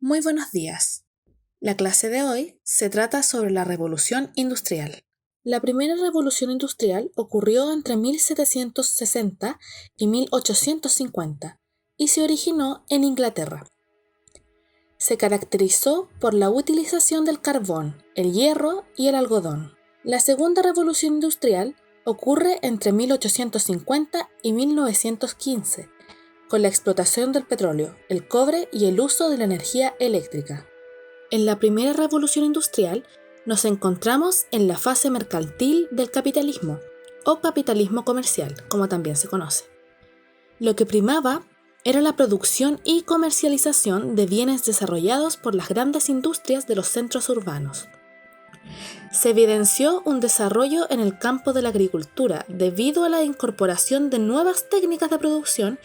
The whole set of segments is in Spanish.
Muy buenos días. La clase de hoy se trata sobre la Revolución Industrial. La primera revolución industrial ocurrió entre 1760 y 1850 y se originó en Inglaterra. Se caracterizó por la utilización del carbón, el hierro y el algodón. La segunda revolución industrial ocurre entre 1850 y 1915, con la explotación del petróleo, el cobre y el uso de la energía eléctrica. En la primera revolución industrial nos encontramos en la fase mercantil del capitalismo, o capitalismo comercial, como también se conoce. Lo que primaba era la producción y comercialización de bienes desarrollados por las grandes industrias de los centros urbanos. Se evidenció un desarrollo en el campo de la agricultura debido a la incorporación de nuevas técnicas de producción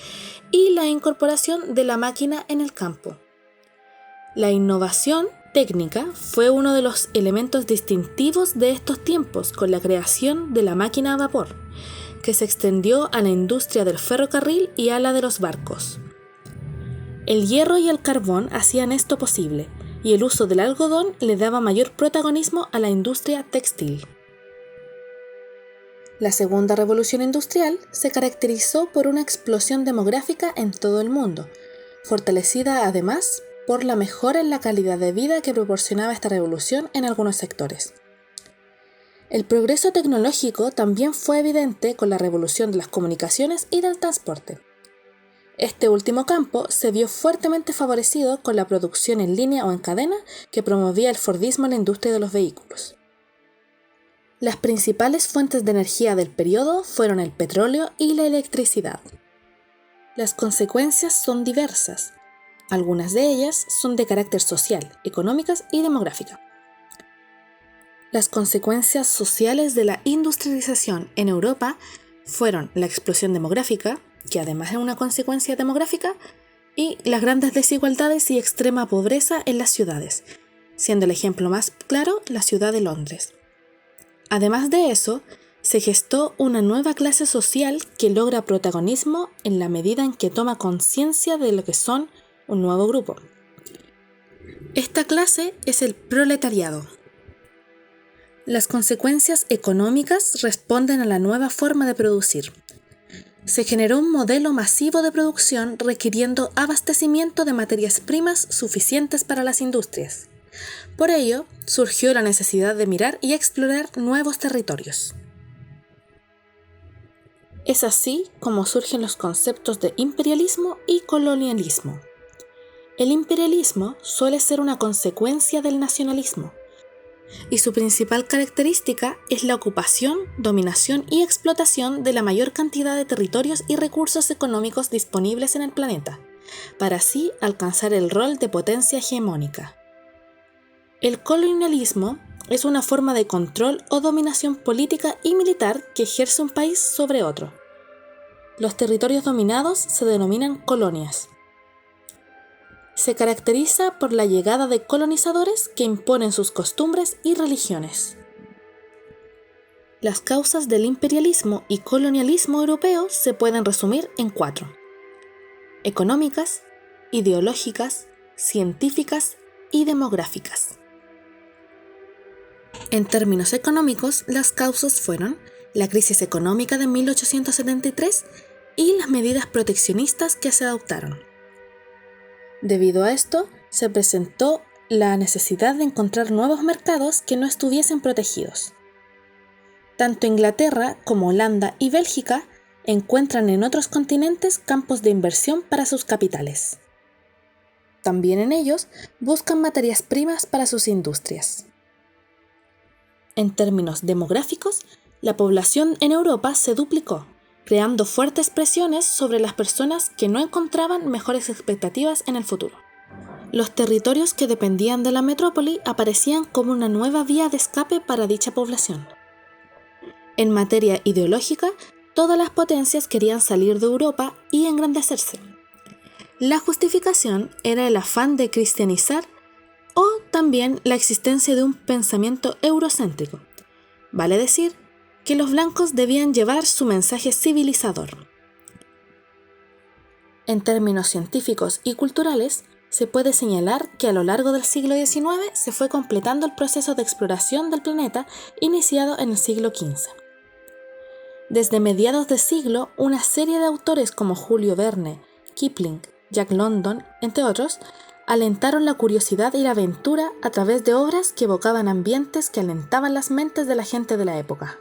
y la incorporación de la máquina en el campo. La innovación técnica fue uno de los elementos distintivos de estos tiempos con la creación de la máquina a vapor, que se extendió a la industria del ferrocarril y a la de los barcos. El hierro y el carbón hacían esto posible, y el uso del algodón le daba mayor protagonismo a la industria textil. La segunda revolución industrial se caracterizó por una explosión demográfica en todo el mundo, fortalecida además por la mejora en la calidad de vida que proporcionaba esta revolución en algunos sectores. El progreso tecnológico también fue evidente con la revolución de las comunicaciones y del transporte. Este último campo se vio fuertemente favorecido con la producción en línea o en cadena que promovía el Fordismo en la industria de los vehículos. Las principales fuentes de energía del periodo fueron el petróleo y la electricidad. Las consecuencias son diversas. Algunas de ellas son de carácter social, económicas y demográfica. Las consecuencias sociales de la industrialización en Europa fueron la explosión demográfica, que además es una consecuencia demográfica, y las grandes desigualdades y extrema pobreza en las ciudades, siendo el ejemplo más claro la ciudad de Londres. Además de eso, se gestó una nueva clase social que logra protagonismo en la medida en que toma conciencia de lo que son un nuevo grupo. Esta clase es el proletariado. Las consecuencias económicas responden a la nueva forma de producir. Se generó un modelo masivo de producción requiriendo abastecimiento de materias primas suficientes para las industrias. Por ello, surgió la necesidad de mirar y explorar nuevos territorios. Es así como surgen los conceptos de imperialismo y colonialismo. El imperialismo suele ser una consecuencia del nacionalismo, y su principal característica es la ocupación, dominación y explotación de la mayor cantidad de territorios y recursos económicos disponibles en el planeta, para así alcanzar el rol de potencia hegemónica. El colonialismo es una forma de control o dominación política y militar que ejerce un país sobre otro. Los territorios dominados se denominan colonias. Se caracteriza por la llegada de colonizadores que imponen sus costumbres y religiones. Las causas del imperialismo y colonialismo europeo se pueden resumir en 4: económicas, ideológicas, científicas y demográficas. En términos económicos, las causas fueron la crisis económica de 1873 y las medidas proteccionistas que se adoptaron. Debido a esto, se presentó la necesidad de encontrar nuevos mercados que no estuviesen protegidos. Tanto Inglaterra como Holanda y Bélgica encuentran en otros continentes campos de inversión para sus capitales. También en ellos buscan materias primas para sus industrias. En términos demográficos, la población en Europa se duplicó, creando fuertes presiones sobre las personas que no encontraban mejores expectativas en el futuro. Los territorios que dependían de la metrópoli aparecían como una nueva vía de escape para dicha población. En materia ideológica, todas las potencias querían salir de Europa y engrandecerse. La justificación era el afán de cristianizar o también la existencia de un pensamiento eurocéntrico, vale decir, que los blancos debían llevar su mensaje civilizador. En términos científicos y culturales, se puede señalar que a lo largo del siglo XIX se fue completando el proceso de exploración del planeta iniciado en el siglo XV. Desde mediados de siglo, una serie de autores como Julio Verne, Kipling, Jack London, entre otros, alentaron la curiosidad y la aventura a través de obras que evocaban ambientes que alentaban las mentes de la gente de la época.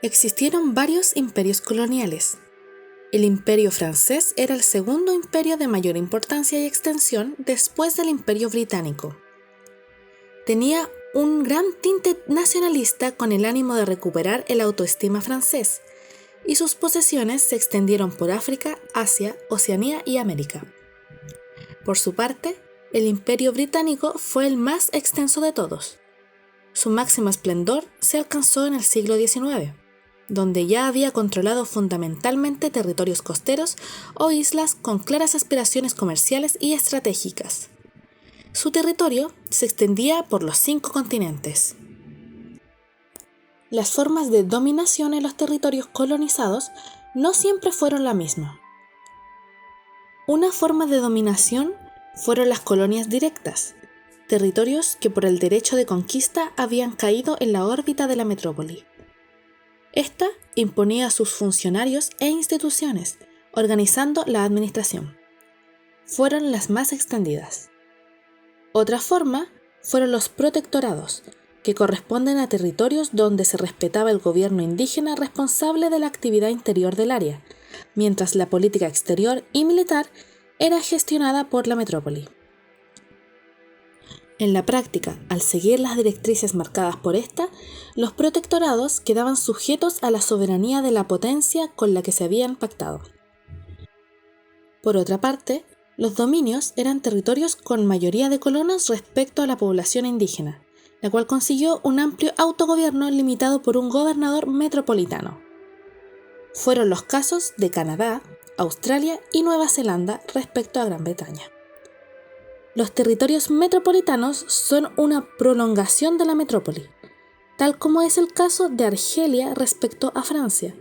Existieron varios imperios coloniales. El Imperio francés era el segundo imperio de mayor importancia y extensión después del Imperio británico. Tenía un gran tinte nacionalista con el ánimo de recuperar el autoestima francés, y sus posesiones se extendieron por África, Asia, Oceanía y América. Por su parte, el Imperio británico fue el más extenso de todos. Su máximo esplendor se alcanzó en el siglo XIX, donde ya había controlado fundamentalmente territorios costeros o islas con claras aspiraciones comerciales y estratégicas. Su territorio se extendía por los 5 continentes. Las formas de dominación en los territorios colonizados no siempre fueron la misma. Una forma de dominación fueron las colonias directas, territorios que por el derecho de conquista habían caído en la órbita de la metrópoli. Esta imponía a sus funcionarios e instituciones, organizando la administración. Fueron las más extendidas. Otra forma fueron los protectorados, que corresponden a territorios donde se respetaba el gobierno indígena responsable de la actividad interior del área, mientras la política exterior y militar era gestionada por la metrópoli. En la práctica, al seguir las directrices marcadas por esta, los protectorados quedaban sujetos a la soberanía de la potencia con la que se habían pactado. Por otra parte, los dominios eran territorios con mayoría de colonos respecto a la población indígena, la cual consiguió un amplio autogobierno limitado por un gobernador metropolitano. Fueron los casos de Canadá, Australia y Nueva Zelanda respecto a Gran Bretaña. Los territorios metropolitanos son una prolongación de la metrópoli, tal como es el caso de Argelia respecto a Francia.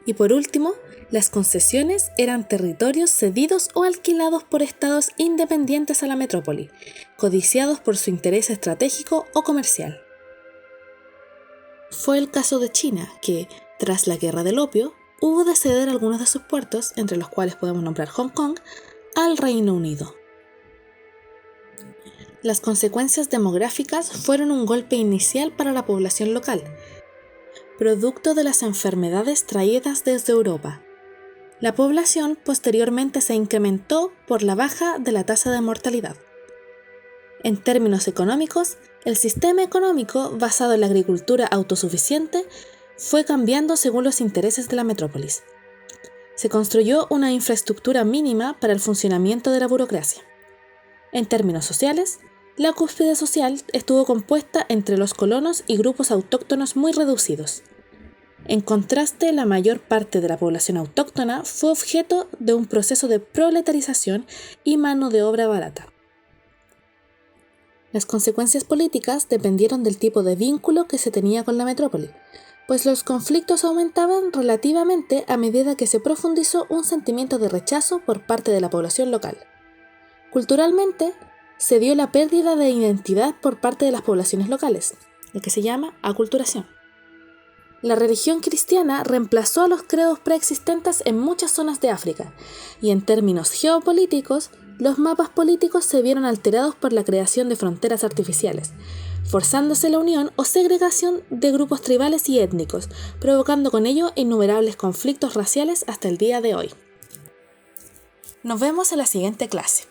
Y por último, las concesiones eran territorios cedidos o alquilados por estados independientes a la metrópoli, codiciados por su interés estratégico o comercial. Fue el caso de China, que, tras la Guerra del Opio, hubo de ceder algunos de sus puertos, entre los cuales podemos nombrar Hong Kong, al Reino Unido. Las consecuencias demográficas fueron un golpe inicial para la población local, producto de las enfermedades traídas desde Europa. La población posteriormente se incrementó por la baja de la tasa de mortalidad. En términos económicos, el sistema económico basado en la agricultura autosuficiente fue cambiando según los intereses de la metrópolis. Se construyó una infraestructura mínima para el funcionamiento de la burocracia. En términos sociales, la cúspide social estuvo compuesta entre los colonos y grupos autóctonos muy reducidos. En contraste, la mayor parte de la población autóctona fue objeto de un proceso de proletarización y mano de obra barata. Las consecuencias políticas dependieron del tipo de vínculo que se tenía con la metrópoli, pues los conflictos aumentaban relativamente a medida que se profundizó un sentimiento de rechazo por parte de la población local. Culturalmente, se dio la pérdida de identidad por parte de las poblaciones locales, lo que se llama aculturación. La religión cristiana reemplazó a los credos preexistentes en muchas zonas de África, y en términos geopolíticos, los mapas políticos se vieron alterados por la creación de fronteras artificiales, forzándose la unión o segregación de grupos tribales y étnicos, provocando con ello innumerables conflictos raciales hasta el día de hoy. Nos vemos en la siguiente clase.